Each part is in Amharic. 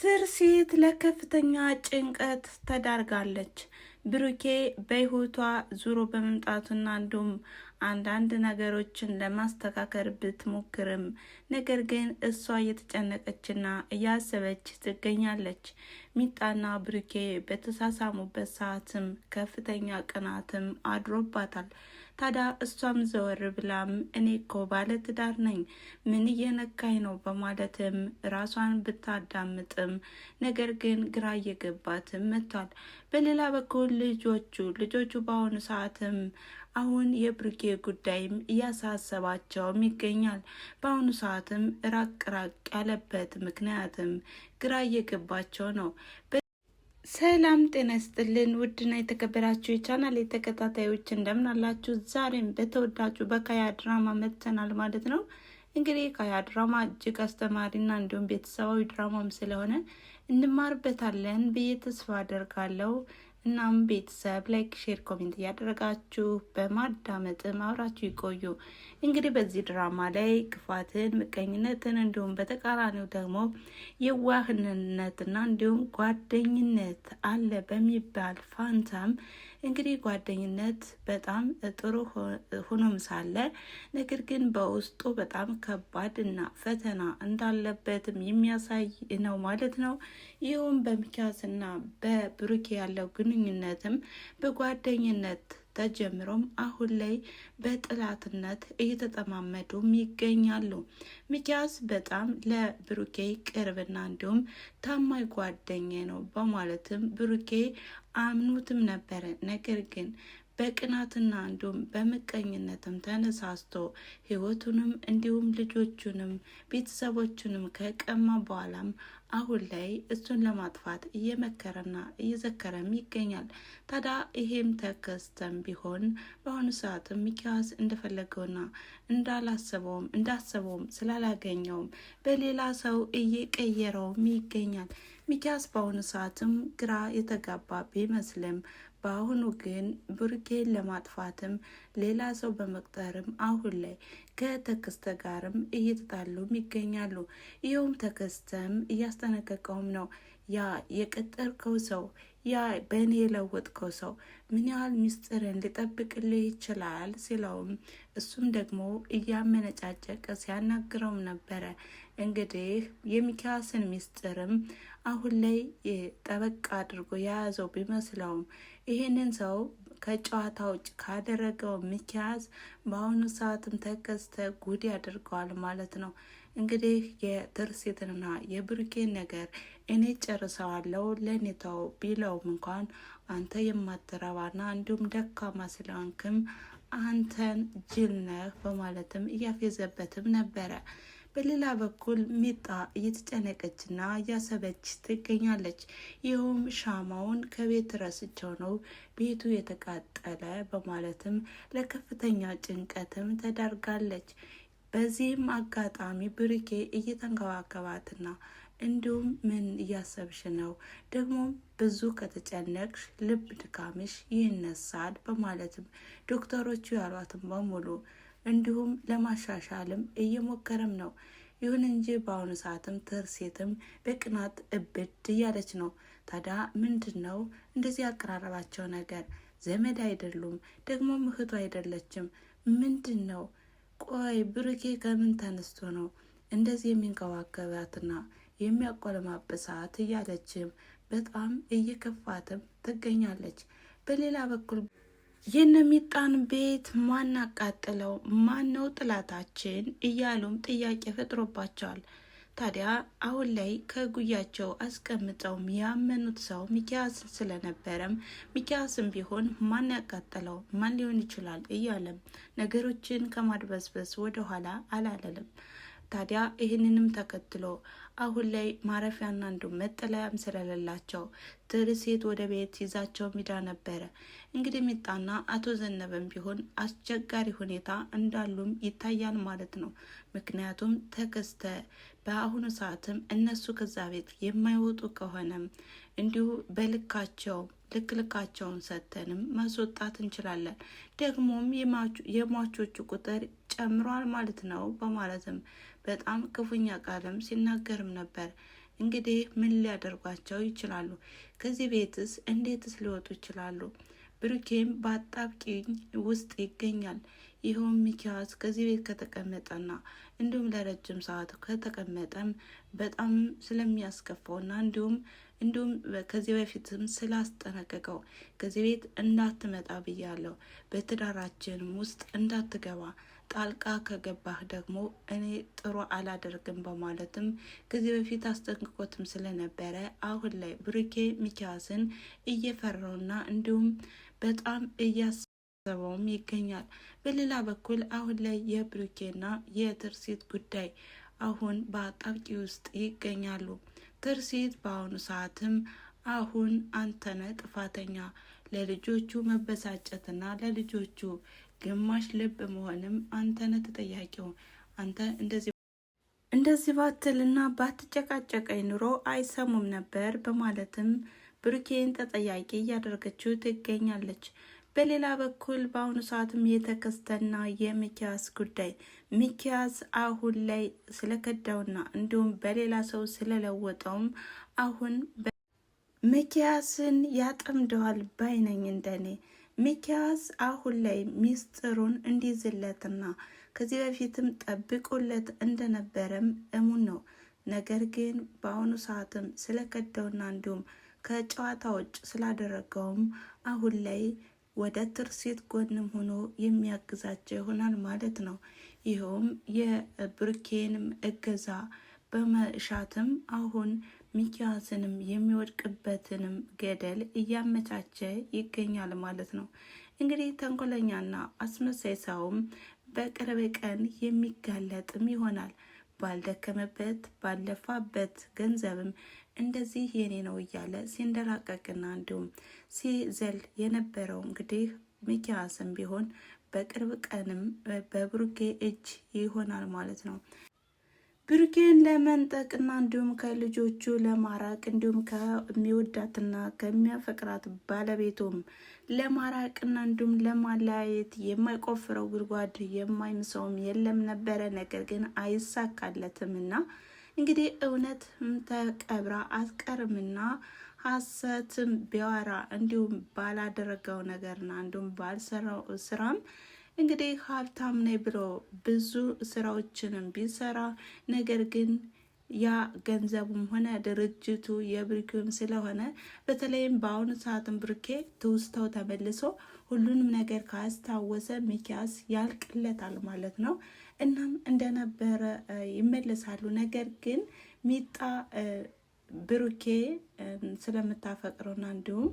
ትርሲት ለከፍተኛ ጭንቀት ተዳርጋለች። ብሩኬ በህይወቷ ዙሮ በመምጣቱና እንዲሁም አንዳንድ ነገሮችን ለማስተካከል ብትሞክርም ነገር ግን እሷ እየተጨነቀችና እያሰበች ትገኛለች። ሚጣና ብሩኬ በተሳሳሙበት ሰዓትም ከፍተኛ ቅናትም አድሮባታል። ታዲያ እሷም ዘወር ብላም እኔ እኮ ባለትዳር ነኝ፣ ምን እየነካኝ ነው በማለትም ራሷን ብታዳምጥም ነገር ግን ግራ እየገባትም መጥቷል። በሌላ በኩል ልጆቹ በአሁኑ ሰዓትም አሁን የብሩኬ ጉዳይም እያሳሰባቸውም ይገኛል። በአሁኑ ሰዓትም ራቅ ያለበት ምክንያትም ግራ እየገባቸው ነው። ሰላም ጤና ይስጥልን ውድና የተከበራችሁ የቻናል ተከታታዮች እንደምን አላችሁ? ዛሬም በተወዳጁ በካያ ድራማ መጥተናል ማለት ነው። እንግዲህ ካያ ድራማ እጅግ አስተማሪና እንዲሁም ቤተሰባዊ ድራማም ስለሆነ እንማርበታለን ብዬ ተስፋ አደርጋለሁ። እናም ቤተሰብ ላይክ፣ ሼር፣ ኮሜንት እያደረጋችሁ በማዳመጥም አብራችሁ ይቆዩ። እንግዲህ በዚህ ድራማ ላይ ክፋትን፣ ምቀኝነትን እንዲሁም በተቃራኒው ደግሞ የዋህነትና እንዲሁም ጓደኝነት አለ በሚባል ፋንታም እንግዲህ ጓደኝነት በጣም ጥሩ ሆኖም ሳለ ነገር ግን በውስጡ በጣም ከባድ እና ፈተና እንዳለበትም የሚያሳይ ነው ማለት ነው። ይኸውም በሚኪያስና በብሩኬ ያለው ግንኙነትም በጓደኝነት ተጀምሮም አሁን ላይ በጥላትነት እየተጠማመዱም ይገኛሉ። ሚኪያስ በጣም ለብሩኬ ቅርብና እንዲሁም ታማኝ ጓደኛ ነው በማለትም ብሩኬ አምኑትም ነበረ። ነገር ግን በቅናትና እንዲሁም በምቀኝነትም ተነሳስቶ ህይወቱንም እንዲሁም ልጆቹንም ቤተሰቦቹንም ከቀማ በኋላም አሁን ላይ እሱን ለማጥፋት እየመከረና እየዘከረም ይገኛል። ታዲያ ይሄም ተከስተም ቢሆን በአሁኑ ሰዓትም ሚኪያስ እንደፈለገውና እንዳሰበውም ስላላገኘውም በሌላ ሰው እየቀየረውም ይገኛል። ሚኪያስ በአሁኑ ሰዓትም ግራ የተጋባ ቢመስልም በአሁኑ ግን ብሩኬን ለማጥፋትም ሌላ ሰው በመቅጠርም አሁን ላይ ከተከስተ ጋርም እየተጣሉም ይገኛሉ። ይኸውም ተከስተም እያስጠነቀቀውም ነው። ያ የቀጠርከው ሰው ያ በእኔ የለወጥከው ሰው ምን ያህል ሚስጥርን ሊጠብቅልህ ይችላል ሲለውም እሱም ደግሞ እያመነጫጨቀ ሲያናግረውም ነበረ። እንግዲህ የሚኪያስን ሚስጥርም አሁን ላይ ጠበቅ አድርጎ የያዘው ቢመስለውም ይህንን ሰው ከጨዋታ ውጭ ካደረገው ሚኪያስ በአሁኑ ሰዓትም ተከስተ ጉድ ያደርገዋል ማለት ነው። እንግዲህ የትርሲትና የብሩኬን ነገር እኔ ጨርሰዋለሁ ለእኔ ተው ቢለውም እንኳን አንተ የማትረባና እንዲሁም ደካማ ስለሆንክም አንተን ጅል ነህ በማለትም እያፌዘበትም ነበረ። በሌላ በኩል ሚጣ እየተጨነቀችና እያሰበች ትገኛለች። ይኸውም ሻማውን ከቤት ረስቸው ነው ቤቱ የተቃጠለ በማለትም ለከፍተኛ ጭንቀትም ተዳርጋለች። በዚህም አጋጣሚ ብሩኬ እየተንከባከባትና እንዲሁም ምን እያሰብሽ ነው? ደግሞ ብዙ ከተጨነቅሽ ልብ ድካምሽ ይነሳል በማለትም ዶክተሮቹ ያሏትም በሙሉ እንዲሁም ለማሻሻልም እየሞከረም ነው። ይሁን እንጂ በአሁኑ ሰዓትም ትርሲትም በቅናት እብድ እያለች ነው። ታዲያ ምንድን ነው እንደዚህ ያቀራረባቸው ነገር? ዘመድ አይደሉም፣ ደግሞ እህቱ አይደለችም። ምንድን ነው? ቆይ ብሩኬ ከምን ተነስቶ ነው እንደዚህ የሚንከባከባትና የሚያቆለማብሳት? እያለችም በጣም እየከፋትም ትገኛለች። በሌላ በኩል የነሚጣን ቤት ማን አቃጥለው? ማን ነው ጥላታችን? እያሉም ጥያቄ ፈጥሮባቸዋል። ታዲያ አሁን ላይ ከጉያቸው አስቀምጠውም ያመኑት ሰው ሚኪያስ ስለነበረም ሚኪያስም ቢሆን ማን ያቃጠለው ማን ሊሆን ይችላል እያለም ነገሮችን ከማድበስበስ ወደኋላ አላለለም። ታዲያ ይህንንም ተከትሎ አሁን ላይ ማረፊያና እንዲሁም መጠለያም ስለሌላቸው ትርሲት ወደ ቤት ይዛቸው ሚዳ ነበረ። እንግዲህ ሚጣና አቶ ዘነበም ቢሆን አስቸጋሪ ሁኔታ እንዳሉም ይታያል ማለት ነው። ምክንያቱም ተከስተ በአሁኑ ሰዓትም እነሱ ከዛ ቤት የማይወጡ ከሆነም እንዲሁ ልካቸውን ሰተንም ማስወጣት እንችላለን። ደግሞም የሟቾቹ ቁጥር ጨምሯል ማለት ነው በማለትም በጣም ክፉኛ ቃልም ሲናገርም ነበር። እንግዲህ ምን ሊያደርጓቸው ይችላሉ? ከዚህ ቤትስ እንዴትስ ሊወጡ ይችላሉ? ብሩኬም በአጣብቂኝ ውስጥ ይገኛል። ይኸውም ሚኪያስ ከዚህ ቤት ከተቀመጠና እንዲሁም ለረጅም ሰዓት ከተቀመጠም በጣም ስለሚያስከፋውና እንዲሁም ከዚህ በፊትም ስላስጠነቀቀው ከዚህ ቤት እንዳትመጣ ብያለሁ፣ በትዳራችንም ውስጥ እንዳትገባ፣ ጣልቃ ከገባህ ደግሞ እኔ ጥሩ አላደርግም በማለትም ከዚህ በፊት አስጠንቅቆትም ስለነበረ አሁን ላይ ብሩኬ ሚኪያስን እየፈራውና እንዲሁም በጣም እያሰበውም ይገኛል። በሌላ በኩል አሁን ላይ የብሩኬና የትርሲት ጉዳይ አሁን በአጣብቂ ውስጥ ይገኛሉ። ትርሲት በአሁኑ ሰዓትም አሁን አንተነ ጥፋተኛ፣ ለልጆቹ መበሳጨትና ለልጆቹ ግማሽ ልብ መሆንም አንተነ ተጠያቂው፣ አንተ እንደዚህ ባትልና ባትጨቃጨቀኝ ኑሮ አይሰሙም ነበር በማለትም ብሩኬን ተጠያቂ እያደረገችው ትገኛለች። በሌላ በኩል በአሁኑ ሰዓትም የተከስተና የሚኪያስ ጉዳይ ሚኪያስ አሁን ላይ ስለከዳውና እንዲሁም በሌላ ሰው ስለለወጠውም አሁን ሚኪያስን ያጠምደዋል ባይነኝ። እንደኔ ሚኪያስ አሁን ላይ ሚስጥሩን እንዲዝለትና ከዚህ በፊትም ጠብቆለት እንደነበረም እሙን ነው። ነገር ግን በአሁኑ ሰዓትም ስለከዳውና እንዲሁም ከጨዋታ ውጭ ስላደረገውም አሁን ላይ ወደ ትርሲት ጎንም ሆኖ የሚያግዛቸው ይሆናል ማለት ነው። ይኸውም የብሩኬንም እገዛ በመሻትም አሁን ሚኪያስንም የሚወድቅበትንም ገደል እያመቻቸ ይገኛል ማለት ነው። እንግዲህ ተንኮለኛና አስመሳይ ሰውም በቅርብ ቀን የሚጋለጥም ይሆናል። ባልደከመበት ባለፋበት ገንዘብም እንደዚህ የኔ ነው እያለ ሲንደላቀቅና እንዲሁም ሲዘል የነበረው እንግዲህ ሚኪያስም ቢሆን በቅርብ ቀንም በብሩኬ እጅ ይሆናል ማለት ነው። ብሩኬን ለመንጠቅና እንዲሁም ከልጆቹ ለማራቅ እንዲሁም ከሚወዳትና ከሚያፈቅራት ባለቤቱም ለማራቅና እንዲሁም ለማለያየት የማይቆፍረው ጉድጓድ የማይምሰውም የለም ነበረ። ነገር ግን አይሳካለትምና እንግዲህ እውነት ተቀብራ አትቀርምና ሐሰትም ቢያወራ እንዲሁም ባላደረገው ነገርና እንዲሁም ባልሰራው ስራም እንግዲህ ሀብታም ነኝ ብሎ ብዙ ስራዎችንም ቢሰራ ነገር ግን ያ ገንዘቡም ሆነ ድርጅቱ የብሩኬም ስለሆነ በተለይም በአሁኑ ሰዓትም ብሩኬ ትውስታው ተመልሶ ሁሉንም ነገር ካስታወሰ ሚኪያስ ያልቅለታል ማለት ነው። እናም እንደነበረ ይመለሳሉ። ነገር ግን ሚጣ ብሩኬ ስለምታፈቅረውና እንዲሁም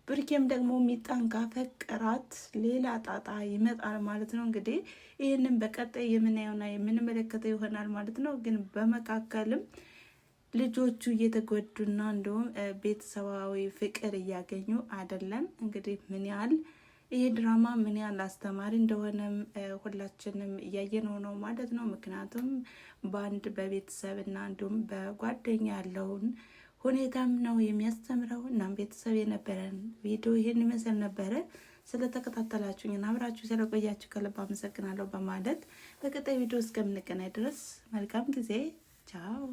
ብሩኬም ደግሞ ሚጣን ካፈቀራት ሌላ ጣጣ ይመጣል ማለት ነው። እንግዲህ ይህንን በቀጣይ የምናየውና የምንመለከተው ይሆናል ማለት ነው። ግን በመካከልም ልጆቹ እየተጎዱና እንዲሁም ቤተሰባዊ ፍቅር እያገኙ አይደለም። እንግዲህ ምን ያህል ይህ ድራማ ምን ያህል አስተማሪ እንደሆነም ሁላችንም እያየነው ነው ማለት ነው። ምክንያቱም በአንድ በቤተሰብና እንዲሁም በጓደኛ ያለውን ሁኔታም ነው የሚያስተምረው። እናም ቤተሰብ የነበረን ቪዲዮ ይሄን ይመስል ነበረ። ስለተከታተላችሁኝና አብራችሁ ስለቆያችሁ ከልብ አመሰግናለሁ በማለት በቀጣይ ቪዲዮ እስከምንገናኝ ድረስ መልካም ጊዜ። ቻው።